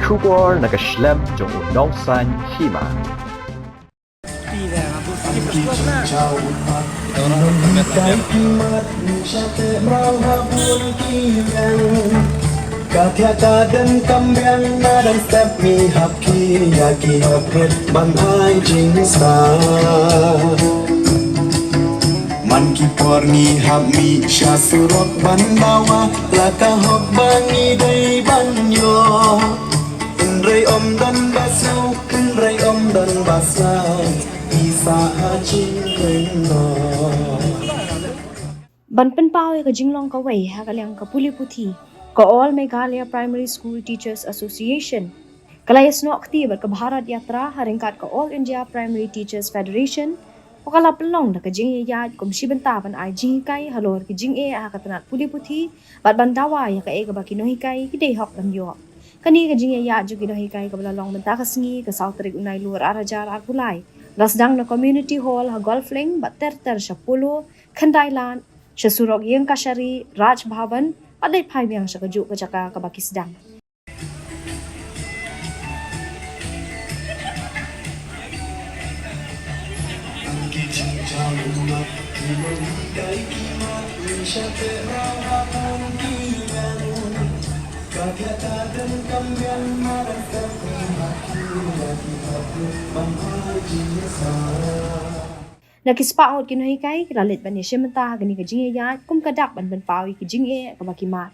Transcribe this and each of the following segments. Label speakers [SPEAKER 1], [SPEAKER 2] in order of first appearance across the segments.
[SPEAKER 1] Kubor nakaslem jong udongsan Hima.
[SPEAKER 2] Kata dan kambiang dan step mi hapki yaki hapret banghai Jingdawa man ki porni hapmi syasurok bandawa laka hok bangi dai banyo inrai om dan basu inrai om dan basau isa hacing reno
[SPEAKER 3] Ban pen pao ka jinglong ka wei ha ka liang ka puli puthi ka All Meghalaya Primary School Teachers Association kalayas no aktibat ka Bharat Yatra haringkat ka All India Primary Teachers Federation o kala pelong na ka Jingdawa kum Shibun ban ai Nonghikai halor ki Jingdawa ha ka tanat puli puthi bat bandawa ya ka ega ba ki Nonghikai ki dei hok lam yo kani ka Jingdawa ju ki Nonghikai ka balalong Bynta ka sngi ka sautrik unai luar arajar ar pulai rasdang na community hall ha golfling bat ter shapulo khandailan Shasurok yang kasari Raj Bhavan padai phai biang sakaju ka jaka ka bakisdang Spah out ki Nonghikai ralit ban Ïashim gani ka Jingdawa kum kadak ban pawi ki Jingdawa ka bakimat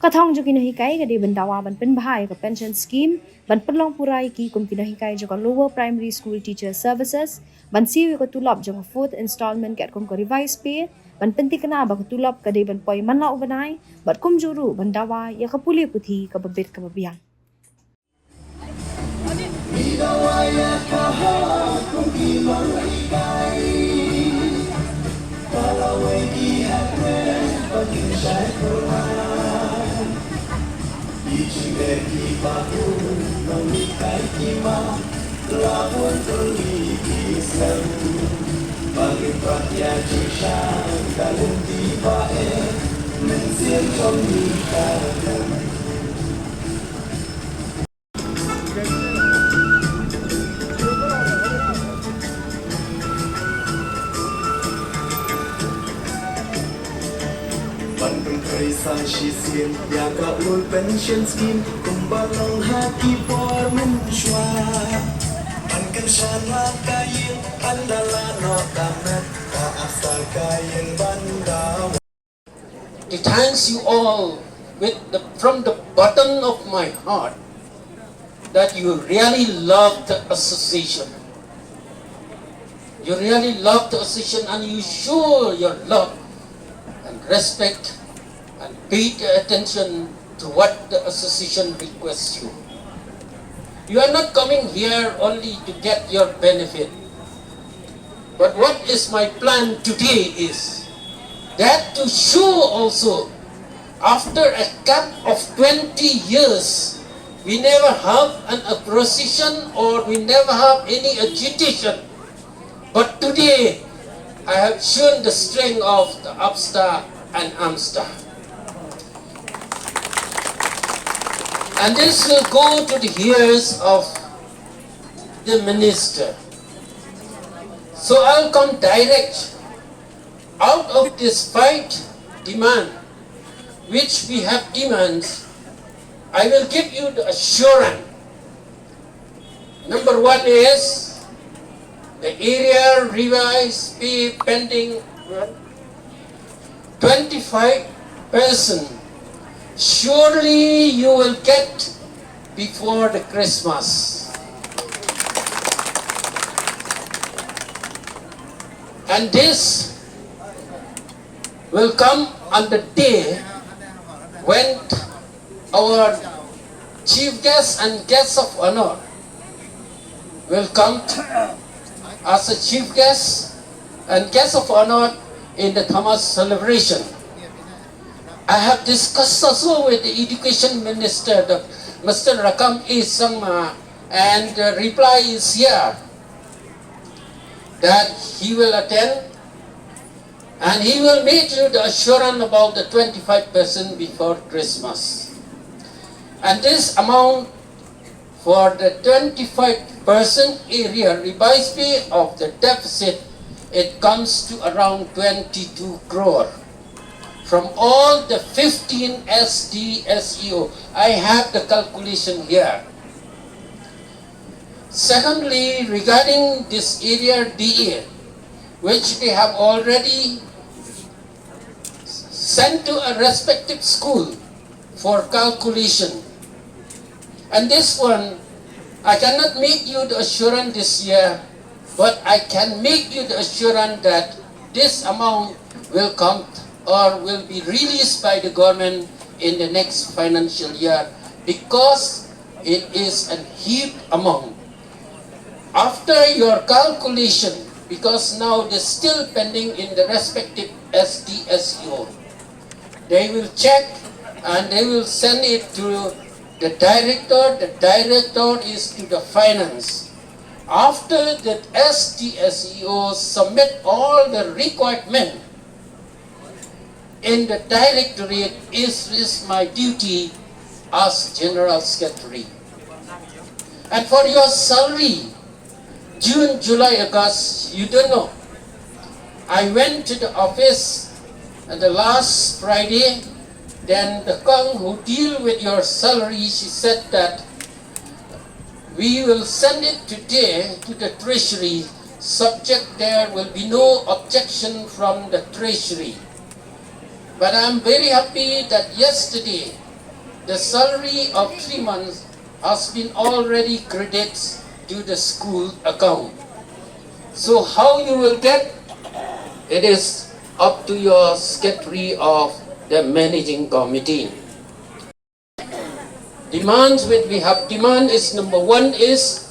[SPEAKER 3] kathong jo ki Nonghikai ka de Jingdawa ban pen bahai ka pension scheme ban penlong purai ki kum ki Nonghikai jo ka lower primary school teacher services ban siwi ka tulap jo ka fourth installment kat kum ka revise pay ban penti kana ba ka tulap ka de ban poi manla ubanai bat kum juru Jingdawa ya ka puli puthi ka babit ka babiang
[SPEAKER 2] Sang shisin ya ka ul pension scheme kumbalong haki por menshwa ankan shanwa kayin andala no kamet ka asal kayin bandawa.
[SPEAKER 4] I thank you all from the bottom of my heart that you really love the association. You really love the association and you show your love and respect and pay attention to what the association requests you. You are not coming here only to get your benefit. But what is my plan today is that to show also, after a gap of 20 years, we never have an opposition or we never have any agitation. But today, I have shown the strength of the upstar and amstar. And this will go to the ears of the minister. So I'll come direct out of this fight demand, which we have demands. I will give you the assurance. Number one is the area revise pay pending 25%. Surely you will get before the Christmas. And this will come on the day when our chief guests and guests of honor will come as a chief guest and guest of honor in the Thomas celebration. I have discussed also with the Education Minister, Mr. Rakam E. Sangma, and the reply is here that he will attend and he will make you the assurance about the 25% before Christmas. And this amount For the 25% area revised pay of the deficit, it comes to around 22 crore. From all the 15 SDSEO, I have the calculation here. Secondly, regarding this area DA, which they have already sent to a respective school for calculation. And this one, I cannot make you the assurance this year, but I can make you the assurance that this amount will come or will be released by the government in the next financial year because it is a huge amount. After your calculation, because now they're still pending in the respective SDSEO, they will check and they will send it to the director. The director is to the finance. After the SDSEO submit all the requirement in the directorate is my duty as General Secretary. And for your salary, June, July, August, you don't know. I went to the office on the last Friday, then the Kong who deal with your salary, she said that we will send it today to the Treasury, subject there will be no objection from the Treasury. But I'm very happy that yesterday, the salary of 3 months has been already credited to the school account. So how you will get, it is up to your secretary of the managing committee. Demands which we have demand is number one is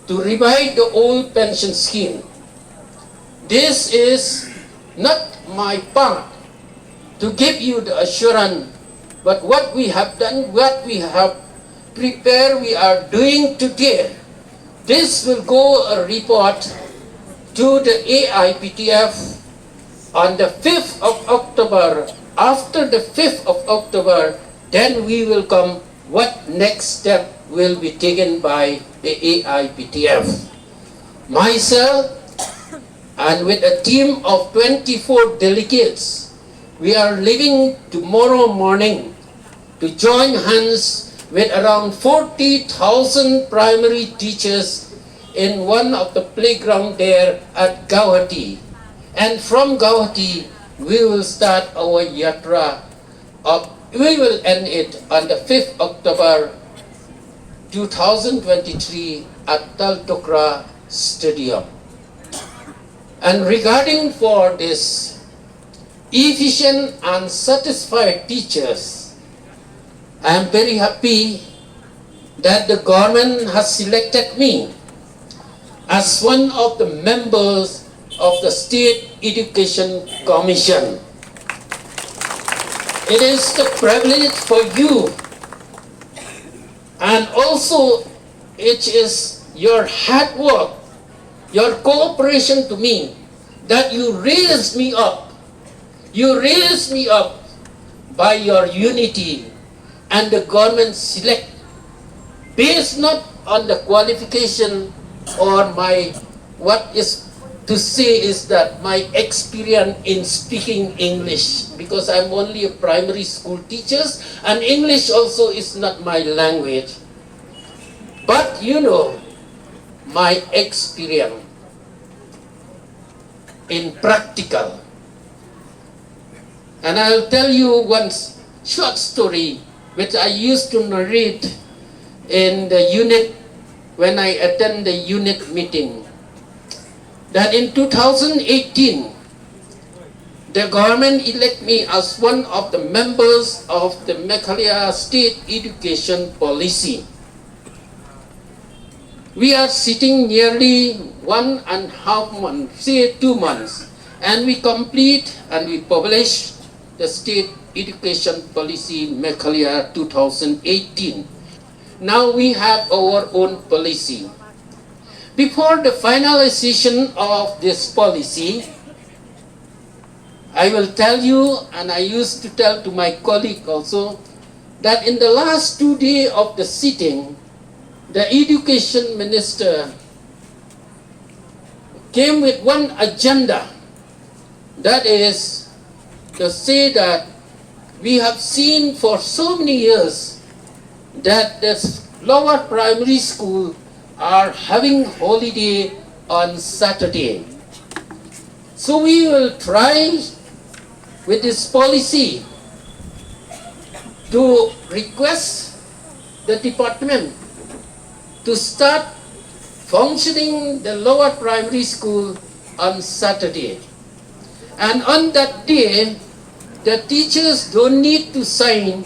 [SPEAKER 4] to revive the old pension scheme. This is not my part to give you the assurance, but what we have done, what we have prepared, we are doing today. This will go a report to the AIPTF on the 5th of October. After the 5th of October, then we will come what next step will be taken by the AIPTF. Myself and with a team of 24 delegates, we are leaving tomorrow morning to join hands with around 40,000 primary teachers in one of the playground there at Guwahati. And from Guwahati, we will start our Yatra. We will end it on the 5th October 2023 at Taltokra Stadium. And regarding for this efficient and satisfied teachers, I am very happy that the government has selected me as one of the members of the State Education Commission. It is the privilege for you, and also it is your hard work, your cooperation to me, that you raised me up. You raised me up by your unity, and the government select based not on the qualification or my, what is to say is that my experience in speaking English, because I'm only a primary school teacher and English also is not my language. But you know, my experience in practical. And I'll tell you one short story which I used to narrate in the unit when I attend the unit meeting. That in 2018, the government elect me as one of the members of the Meghalaya State Education Policy. We are sitting nearly 1.5 months, say 2 months, and we complete and we publish the State Education Policy Meghalaya 2018. Now we have our own policy. Before the finalization of this policy, I will tell you, and I used to tell to my colleague also, that in the last 2 days of the sitting, the education minister came with one agenda, that is to say that we have seen for so many years that the lower primary school are having holiday on Saturday. So we will try with this policy to request the department to start functioning the lower primary school on Saturday. And on that day, the teachers don't need to sign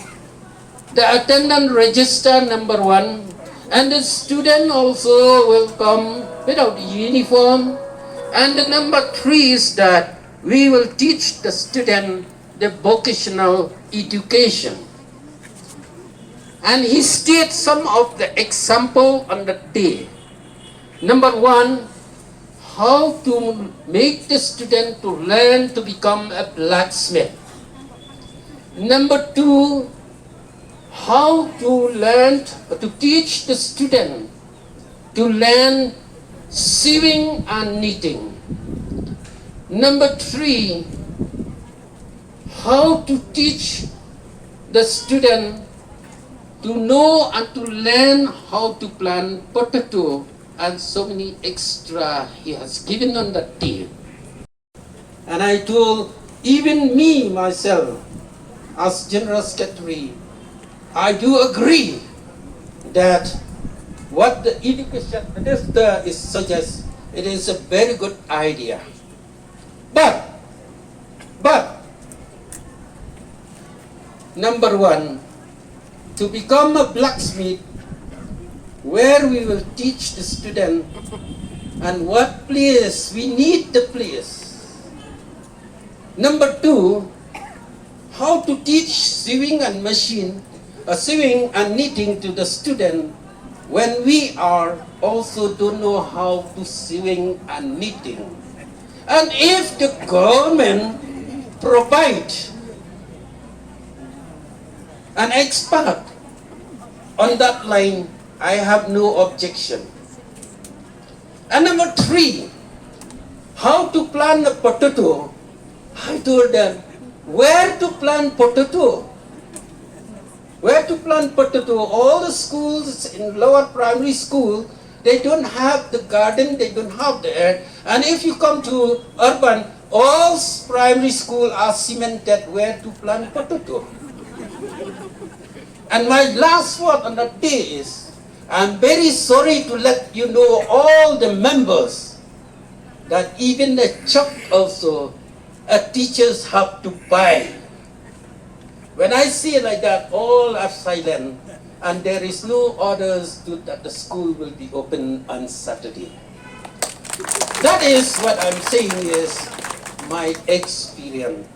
[SPEAKER 4] the attendance register number 1, and the student also will come without uniform. And the number 3 is that we will teach the student the vocational education. And he states some of the example on the day. Number 1, how to make the student to learn to become a blacksmith. Number 2, how to learn to teach the student to learn sewing and knitting. Number 3, how to teach the student to know and to learn how to plant potato, and so many extra he has given on that day. And I told even me myself as General Secretary, I do agree that what the education minister is suggests, it is a very good idea. But number 1, to become a blacksmith, where we will teach the student and what place, we need the place. Number 2, how to teach sewing and sewing and knitting to the student when we are also don't know how to sewing and knitting. And if the government provide an expert on that line, I have no objection. And number 3, how to plant a potato. I told them, where to plant potato? Where to plant potato? All the schools in lower primary school, they don't have the garden, they don't have the air. And if you come to urban, all primary schools are cemented where to plant potato. And my last word on that day is, I'm very sorry to let you know, all the members, that even the chalk also, teachers have to buy. When I see it like that, all are silent, and there is no orders that the school will be open on Saturday. That is what I'm saying is my experience.